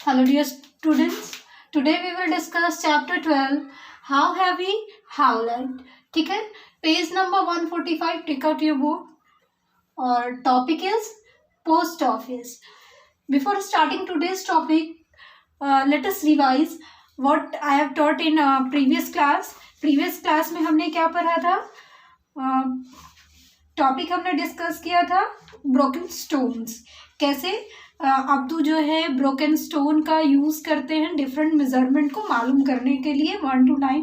Hello dear students, today we will discuss chapter 12 how heavy, how light. ठीक है, page number 145 take out your book और topic is post office. Before starting today's topic, let us revise what I have taught in previous class. Previous class में हमने क्या पढ़ा था? Topic हमने discuss किया था ब्रोकन स्टोन्स. कैसे अब्दू जो है ब्रोकन स्टोन का यूज़ करते हैं डिफरेंट मेजरमेंट को मालूम करने के लिए. 1 to 9,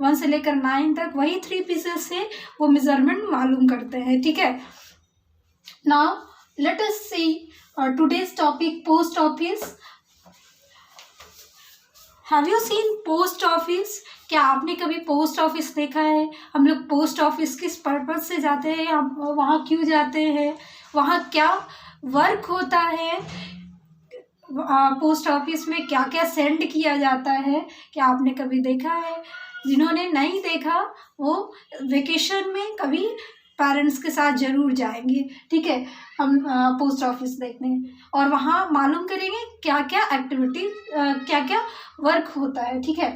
1 से लेकर 9 तक वही 3 पीसेस से वो मेजरमेंट मालूम करते हैं. ठीक है, now let us see today's topic post office. Have you seen post office? क्या आपने कभी पोस्ट ऑफिस देखा है? हम लोग पोस्ट ऑफिस किस पर्पज से जाते हैं, हम वहाँ क्यों जाते हैं, वहाँ क्या वर्क होता है, पोस्ट ऑफिस में क्या क्या सेंड किया जाता है? क्या आपने कभी देखा है? जिन्होंने नहीं देखा वो वेकेशन में कभी पेरेंट्स के साथ ज़रूर जाएंगे. ठीक है, हम पोस्ट ऑफिस देखने और वहाँ मालूम करेंगे क्या क्या एक्टिविटी, क्या क्या वर्क होता है. ठीक है,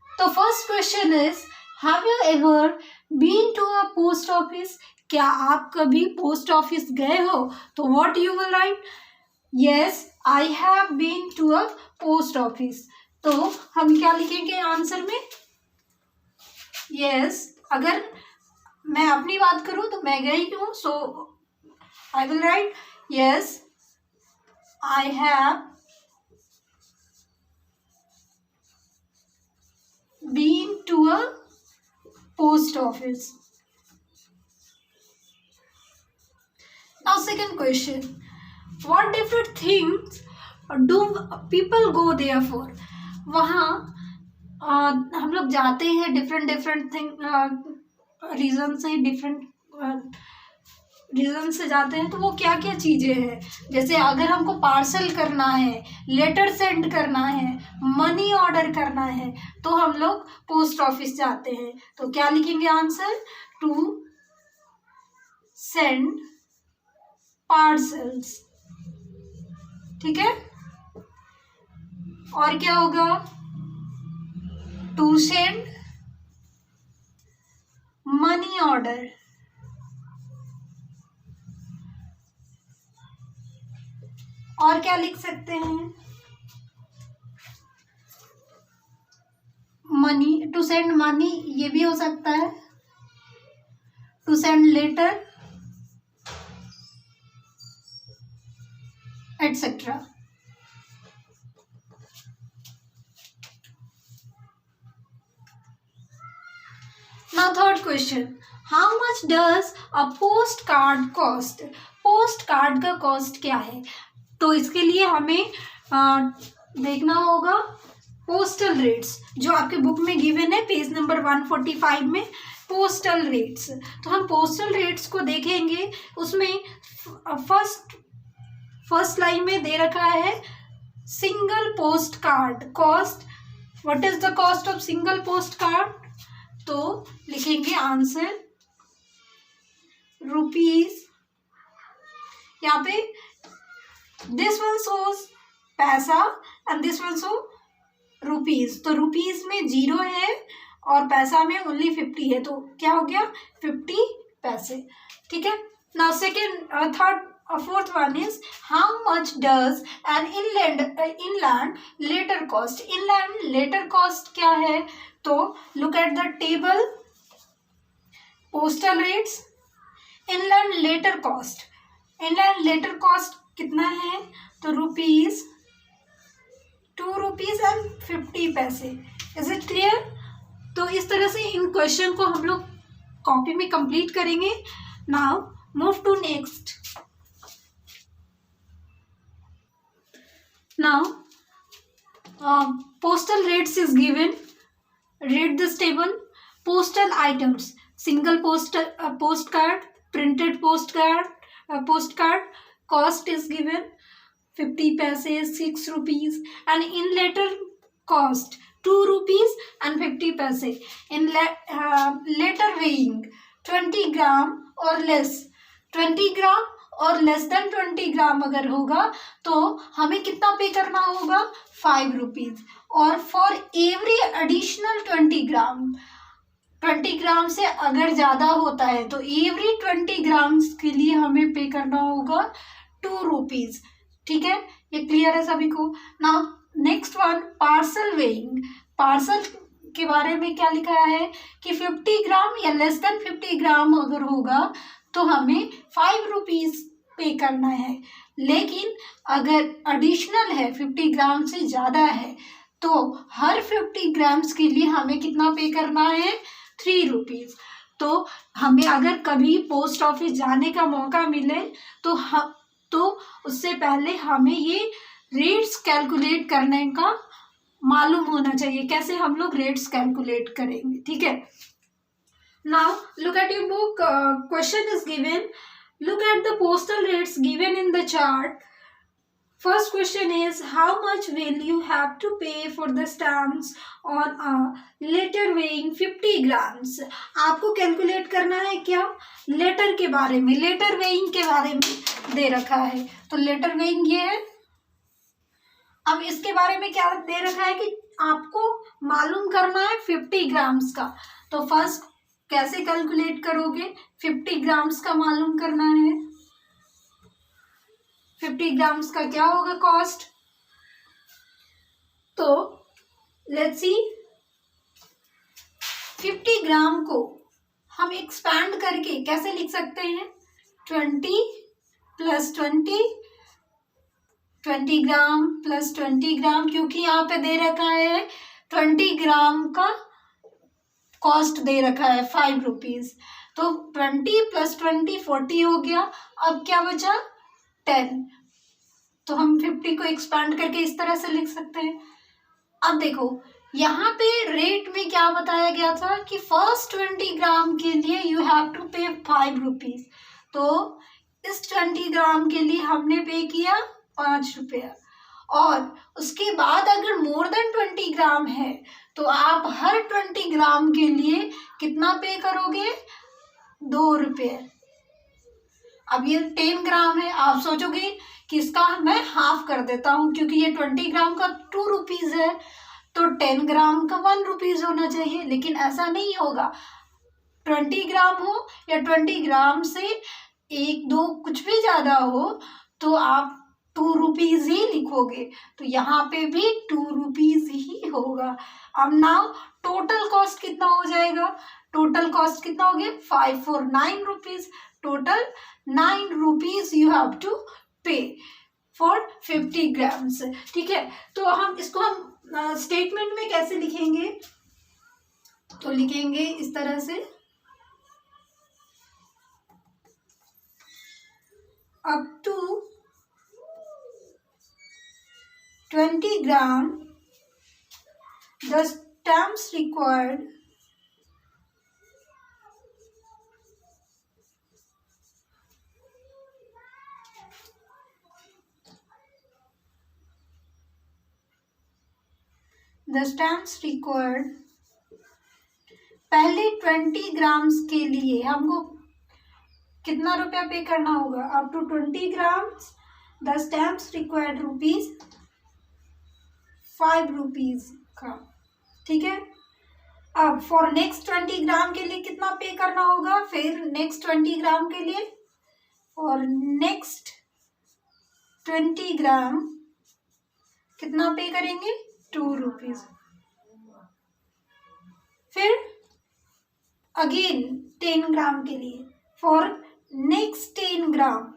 तो first question is have you ever been to a post office? क्या आप कभी पोस्ट ऑफिस गए हो? तो what you will write? Yes, I have been to a post office. तो हम क्या लिखेंगे आंसर में? यस, अगर मैं अपनी बात करूं तो मैं गई हूँ, so I will write yes I have been to a post office. Now second question, what different things do people go there for? वहाँ हम लोग जाते हैं डिफरेंट थिंग रीजन से, डिफरेंट रीजन से जाते हैं. तो वो क्या क्या चीज़ें हैं? जैसे अगर हमको पार्सल करना है, लेटर सेंड करना है, मनी ऑर्डर करना है, तो हम लोग पोस्ट ऑफिस जाते हैं. तो क्या लिखेंगे आंसर? To send parcels. ठीक है, और क्या होगा? To send money order. और क्या लिख सकते हैं? मनी, टू सेंड मनी, ये भी हो सकता है. To send letter etcetera. Now third question, how much does a post card cost? Post card का कॉस्ट क्या है? तो इसके लिए हमें देखना होगा पोस्टल रेट्स, जो आपके बुक में गिवन है पेज नंबर 145 में, पोस्टल रेट्स. तो हम पोस्टल रेट्स को देखेंगे. उसमें फर्स्ट लाइन में दे रखा है single post card cost. What is the cost of single post card? तो लिखेंगे आंसर रुपीज. यहाँ पे दिस वन शोज पैसा and this one show rupees. तो रुपीज में 0 है और पैसा में ओनली 50 है, तो क्या हो गया? 50 पैसे. ठीक है, now second fourth one is how much does an inland letter cost? Inland letter cost क्या है? तो look at the table, postal rates, inland letter cost. Inland letter cost कितना है? तो rupees, 2 rupees and 50 paise. Is it clear? तो इस तरह से इन क्वेश्चन को हम लोग कॉपी में कंप्लीट करेंगे. Now move to next. Now postal rates is given. Read this table. Postal items, single postcard, printed postcard cost is given 50 paise, 6 rupees, and in letter cost 2 rupees and 50 paise. In letter weighing 20 gram or less, 20 gram और less than 20 ग्राम अगर होगा तो हमें कितना पे करना होगा, 5 rupees. और फॉर एवरी एडिशनल 20 ग्राम से अगर ज़्यादा होता है तो एवरी 20 ग्राम्स के लिए हमें पे करना होगा 2 रुपीज़। ठीक है, ये क्लियर है सभी को ना। Next one, parcel weighing. Parcel के बारे में क्या लिखा है कि 50 ग्राम या लेस देन 50 ग्राम अगर होगा तो हमें 5 रुपीज़ पे करना है, लेकिन अगर एडिशनल है 50 ग्राम से ज़्यादा है तो हर 50 ग्राम्स के लिए हमें कितना पे करना है, 3 रुपीज़। तो हमें अगर कभी पोस्ट ऑफिस जाने का मौका मिले तो उससे पहले हमें ये रेट्स कैलकुलेट करने का मालूम होना चाहिए, कैसे हम लोग रेट्स कैलकुलेट करेंगे। ठीक है, now look at your book, question is given, look at the postal rates given in the chart. First question is, how much will you have to pay for the stamps on a letter weighing 50 grams? आपको calculate करना है क्या, letter के बारे में, letter weighing के बारे में दे रखा है। तो लेटर वेइंग ये है। अब इसके बारे में क्या दे रखा है कि आपको मालूम करना है 50 ग्राम्स का। तो फर्स्ट कैसे कैलकुलेट करोगे, 50 ग्राम्स का मालूम करना है। 50 ग्राम्स का क्या होगा कॉस्ट, तो लेट्स सी 50 ग्राम को हम एक्सपैंड करके कैसे लिख सकते हैं, 20 प्लस 20 ग्राम प्लस 20 ग्राम, क्योंकि यहाँ पे दे रखा है 20 ग्राम का कॉस्ट दे रखा है 5 रुपीज़। तो 20 प्लस 20 40 हो गया। अब क्या बचा, 10। तो हम 50 को एक्सपांड करके इस तरह से लिख सकते हैं। अब देखो यहाँ पे रेट में क्या बताया गया था कि फर्स्ट 20 ग्राम के लिए यू हैव टू पे 5 रुपीज़। तो इस 20 ग्राम के लिए हमने पे किया 5 रुपया, और उसके बाद अगर मोर देन 20 ग्राम है तो आप हर 20 ग्राम के लिए कितना पे करोगे, 2 रुपये। अब ये 10 ग्राम है, आप सोचोगे कि इसका मैं हाफ कर देता हूँ क्योंकि ये 20 ग्राम का 2 रुपीज़ है तो 10 ग्राम का 1 रुपीज़ होना चाहिए, लेकिन ऐसा नहीं होगा। 20 ग्राम हो या 20 ग्राम से 1-2 कुछ भी ज़्यादा हो तो आप 2 रुपीज़ ही लिखोगे। तो यहाँ पे भी 2 रुपीज़ ही होगा। अब नाउ टोटल कॉस्ट कितना हो जाएगा, टोटल कॉस्ट कितना हो गया, 5 4 9 rupees. Total 9 rupees you have to pay for 50 grams. ठीक है, तो हम इसको हम स्टेटमेंट में कैसे लिखेंगे, तो लिखेंगे इस तरह से, up to 20 gram the stamps required पहले 20 ग्राम्स के लिए हमको कितना रुपया पे करना होगा, up to 20 grams the stamps required rupees 5 rupees का। ठीक है, अब फॉर नेक्स्ट 20 ग्राम के लिए कितना पे करना होगा, फिर नेक्स्ट 20 ग्राम के लिए, और नेक्स्ट 20 ग्राम कितना पे करेंगे, 2 रुपीज़। फिर अगेन 10 ग्राम के लिए, फॉर नेक्स्ट 10 ग्राम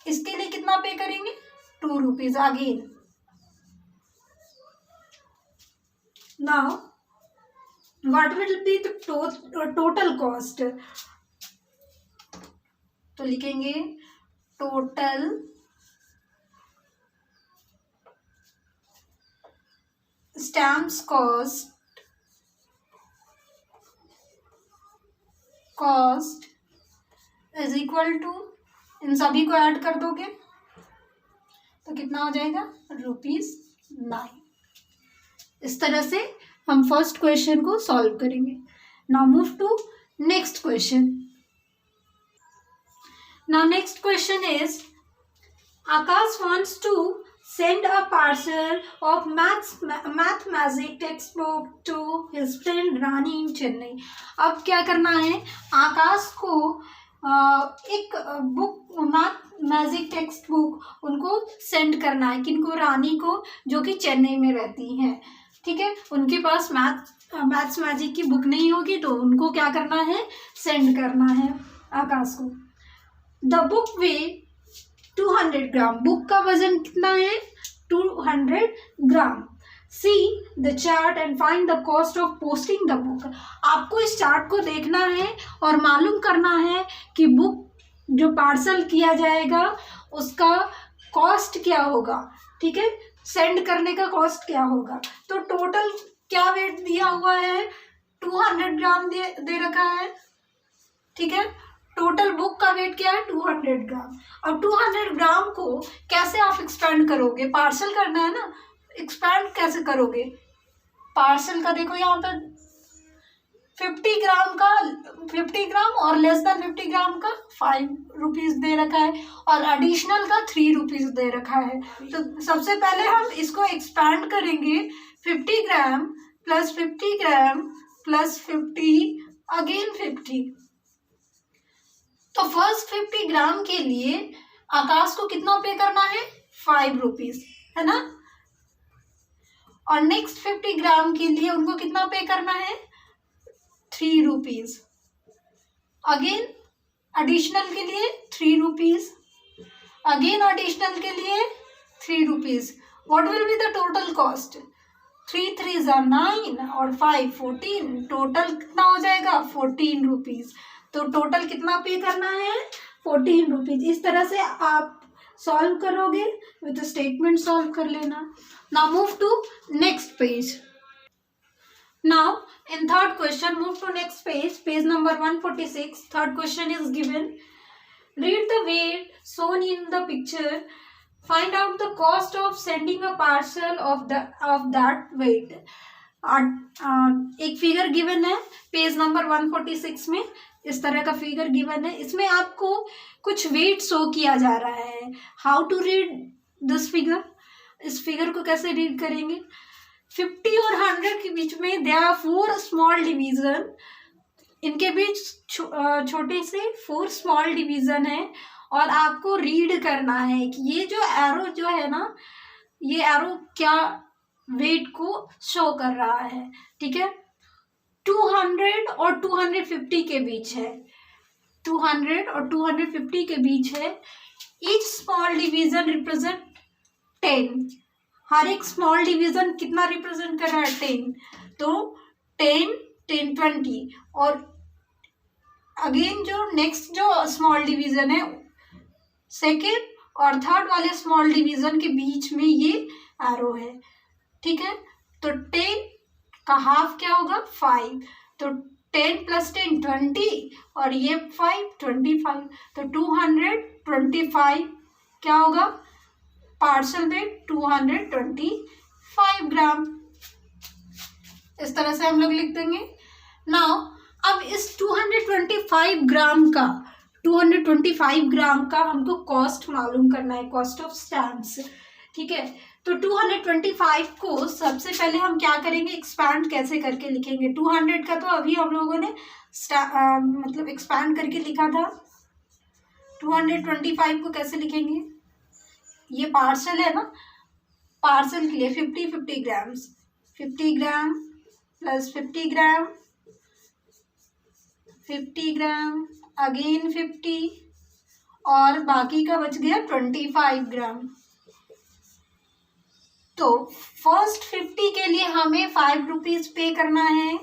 इसके लिए कितना पे करेंगे, 2 rupees again. Now what will be the total cost, तो लिखेंगे total stamps cost is equal to, इन सभी को ऐड कर दोगे तो कितना हो जाएगा, ₹9। इस तरह से हम फर्स्ट क्वेश्चन को सॉल्व करेंगे। Now move to next question. Now next question is, Akash wants to send a parcel of math magic textbook to his friend Rani in Chennai. अब क्या करना है, आकाश को एक book math magic text book उनको send करना है। किनको? रानी को, जो कि चेन्नई में रहती हैं। ठीक है, उनके पास मैथ्स मैजिक की बुक नहीं होगी, तो उनको क्या करना है, सेंड करना है आकाश को। The book weigh 200 gram, book का वजन कितना है, 200 gram. See the chart and find the cost of posting the book. आपको इस चार्ट को देखना है और मालूम करना है कि बुक जो पार्सल किया जाएगा उसका कॉस्ट क्या होगा। ठीक है, सेंड करने का कॉस्ट क्या होगा। तो टोटल क्या वेट दिया हुआ है, 200 ग्राम दे रखा है। ठीक है, टोटल बुक का वेट क्या है, 200 ग्राम। अब 200 ग्राम को कैसे आप एक्सपेंड करोगे, पार्सल करना है ना, एक्सपेंड कैसे करोगे पार्सल का। देखो यहाँ पर 50 ग्राम और लेस देन 50 ग्राम का 5 रुपीज़ दे रखा है और एडिशनल का 3 रुपीज़ दे रखा है। तो सबसे पहले हम इसको एक्सपैंड करेंगे, 50 gram plus 50 gram plus 50 again 50। तो फर्स्ट 50 ग्राम के लिए आकाश को कितना पे करना है, 5 रुपीज़, है ना। और नेक्स्ट 50 ग्राम के लिए उनको कितना पे करना है, 3 रुपीज़। अगेन एडिशनल के लिए 3 रुपीज़, अगेन एडिशनल के लिए 3 rupees. What will be the total cost, 3 3 9 और 5 14, टोटल कितना हो जाएगा, 14 रुपीज़। तो टोटल कितना पे करना है, 14 रुपीज़। इस तरह से आप सॉल्व करोगे, विद स्टेटमेंट सॉल्व कर लेना। Now move to next page. Now in third question, move to next page, page number 146. Third question is given. Read the weight shown in the picture. Find out the cost of sending a parcel of that weight. एक figure given है page number 146 में, इस तरह का figure given है। इसमें आपको कुछ वेट शो किया जा रहा है। How to read this figure, इस फिगर को कैसे रीड करेंगे। 50 और 100 के बीच में देयर आर 4 स्मॉल डिवीजन, इनके बीच छोटे से 4 स्मॉल डिवीजन है और आपको रीड करना है कि ये जो एरो जो है ना, ये एरो क्या वेट को शो कर रहा है। ठीक है, 200 और 250 के बीच है, 200 और 250 के बीच है। ईच स्मॉल डिवीजन रिप्रेजेंट 10, हर एक स्मॉल डिवीजन कितना रिप्रेजेंट कर रहा है, 10। तो 10 10 20 और अगेन जो नेक्स्ट जो स्मॉल डिवीजन है, सेकेंड और थर्ड वाले स्मॉल डिवीजन के बीच में ये एरो है। ठीक है, तो 10 का हाफ क्या होगा, 5। तो 10 प्लस 10 20 और ये 5 25। तो 225 क्या होगा, पार्सल वेट 225 ग्राम। इस तरह से हम लोग लिख देंगे। नाउ अब इस 225 ग्राम का हमको कॉस्ट मालूम करना है, कॉस्ट ऑफ स्टैम्प्स। ठीक है, तो 225 को सबसे पहले हम क्या करेंगे, एक्सपैंड कैसे करके लिखेंगे। 200 का तो अभी हम लोगों ने मतलब एक्सपैंड करके लिखा था। 225 को कैसे लिखेंगे, ये पार्सल है ना, पार्सल के लिए 50 ग्राम्स, 50 ग्राम प्लस 50 ग्राम, 50 ग्राम अगेन 50 और बाकी का बच गया 25 ग्राम। तो फर्स्ट 50 के लिए हमें 5 रुपीज़ पे करना है,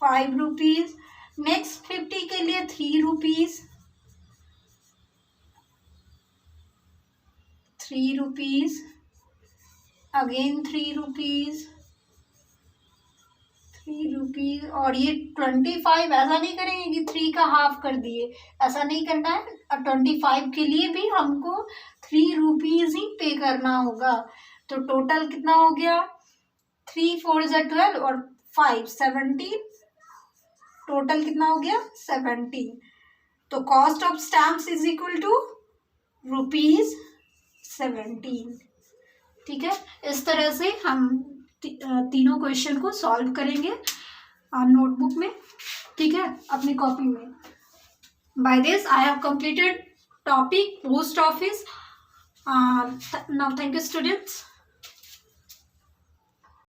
5 रुपीज़। नेक्स्ट 50 के लिए 3 rupees, 3 rupees again 3 rupees, 3 rupees और ये 25। ऐसा नहीं करेंगे कि 3 का हाफ कर दिए, ऐसा नहीं करना है। और 25 के लिए भी हमको 3 रुपीज़ ही पे करना होगा। तो टोटल कितना हो गया, 3 4 12 और 5 17, टोटल कितना हो गया 17। तो cost of stamps is equal to ₹17। ठीक है, इस तरह से हम तीनों क्वेश्चन को सॉल्व करेंगे नोटबुक में, ठीक है, अपनी कॉपी में। By this I have completed topic post office. Now thank you students.